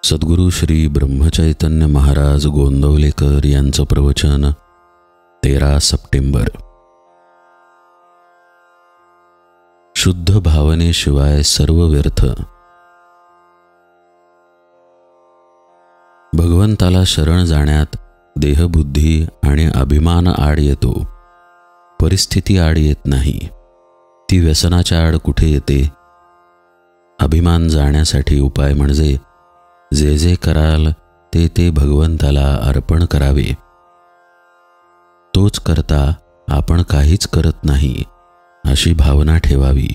सद्गुरू श्री ब्रह्मचैतन्य महाराज गोंदवलेकर यांचं प्रवचन 13 सप्टेंबर. शुद्ध भावनेशिवाय सर्व व्यर्थ. भगवंताला शरण जाण्यात देहबुद्धी आणि अभिमान आड येतो, परिस्थिती आड येत नाही. ती व्यसनाच्या आड कुठे येते? अभिमान जाण्यासाठी उपाय म्हणजे जे जे कराल ते ते भगवंताला अर्पण करावे. तोच करता आपण काहीच करत नाही अशी भावना ठेवावी,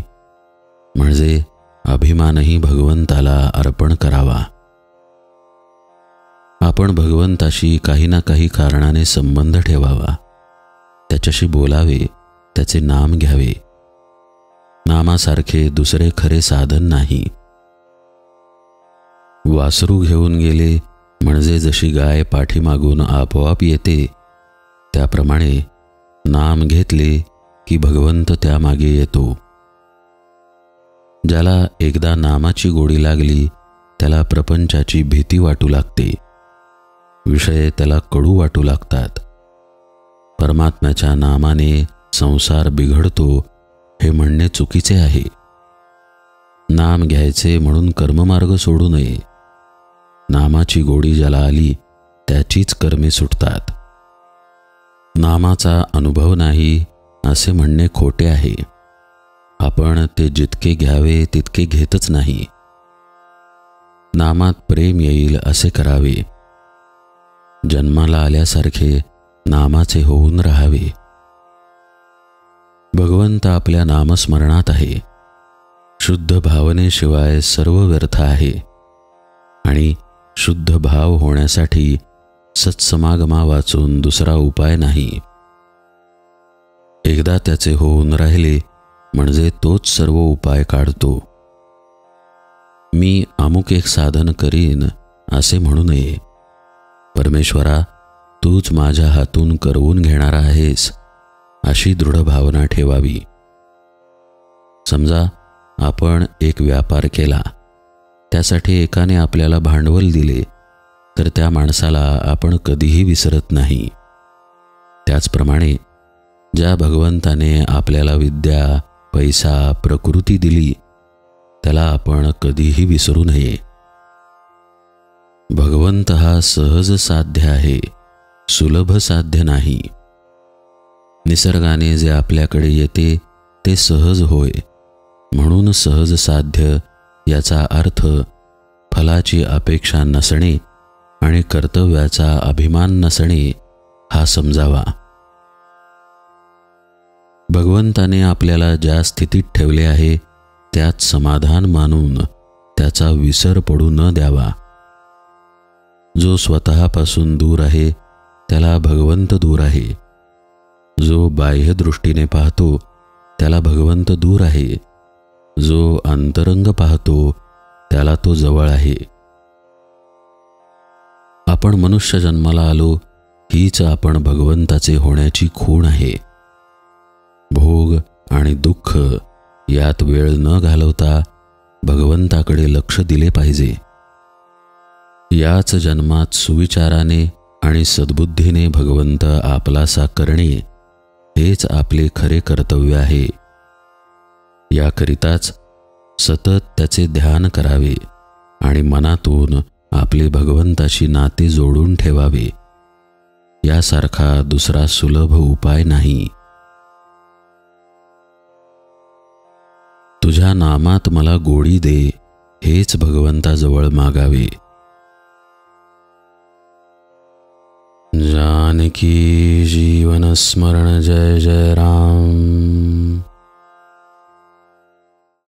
म्हणजे अभिमानही भगवंताला अर्पण करावा. आपण भगवंताशी काही ना काही कारणाने संबंध ठेवावा, त्याच्याशी बोलावे, त्याचे नाम घ्यावे. नामासारखे दुसरे खरे साधन नाही. वासरू घेऊन गेले म्हणजे जशी गाय पाठीमागून आपोआप येते, त्याप्रमाणे नाम घेतले की भगवंत त्यामागे येतो. ज्याला एकदा नामाची गोडी लागली त्याला प्रपंचाची भीती वाटू लागते, विषय त्याला कडू वाटू लागतात. परमात्म्याच्या नामाने संसार बिघडतो हे म्हणणे चुकीचे आहे. नाम घ्यायचे म्हणून कर्ममार्ग सोडू नये. नामाची गोडी ज्याला आली त्याचीच कर्मे सुटतात. नामाचा अनुभव नाही असे म्हणणे खोटे आहे. आपण ते जितके घ्यावे तितके घेतच नाही. नामात प्रेम येईल असे करावे. जन्माला आल्यासारखे नामाचे होऊन राहावे. भगवंत आपल्या नामस्मरणात आहे. शुद्ध भावनेशिवाय सर्व व्यर्थ आहे आणि शुद्ध भाव होण्यासाठी सत्समागमा वाचून दुसरा उपाय नाही. एकदा त्याचे होऊन राहिले म्हणजे तोच सर्व उपाय काढतो. मी अमुक एक साधन करीन असे म्हणू नये. परमेश्वरा, तूच माझ्या हातून करवून घेणारा आहेस अशी दृढ भावना ठेवावी. समजा आपण एक व्यापार केला, त्यासाठी एकाने आपल्याला भांडवल दिले, तर त्या माणसाला आपण कधीही विसरत नाही. त्याचप्रमाणे ज्या भगवंताने आपल्याला विद्या, पैसा, प्रकृती दिली, त्याला आपण कधीही विसरू नये. भगवंत हा सहज साध्य आहे, सुलभ साध्य नाही. निसर्गाने जे आपल्याकडे येते ते सहज होय, म्हणून सहज साध्य याचा अर्थ फलाची अपेक्षा नसणे आणि कर्तव्याचा अभिमान नसणे हा समजावा. भगवंताने आपल्याला ज्या स्थितीत ठेवले आहे त्यात समाधान मानून त्याचा विसर पडू न द्यावा. जो स्वतःपासून दूर आहे त्याला भगवंत दूर आहे. जो बाह्य दृष्टीने पाहतो त्याला भगवंत दूर आहे. जो अंतरंग पाहतो त्याला तो जवळ आहे. आपण मनुष्य जन्माला आलो हीच आपण भगवंताचे होण्याची खूण आहे. भोग आणि दुःख यात वेळ न घालवता भगवंताकडे लक्ष दिले पाहिजे. याच जन्मात सुविचाराने आणि सद्बुद्धीने भगवंत आपलासा करणे हेच आपले खरे कर्तव्य आहे. याकरिताच सतत त्याचे ध्यान करावे आणि मनातून आपले भगवंताशी नाते जोडून ठेवावे. यासारखा दुसरा सुलभ उपाय नाही. तुझ्या नामात मला गोडी दे हेच भगवंताजवळ मागावे. जानकी जीवन स्मरण जय जय राम.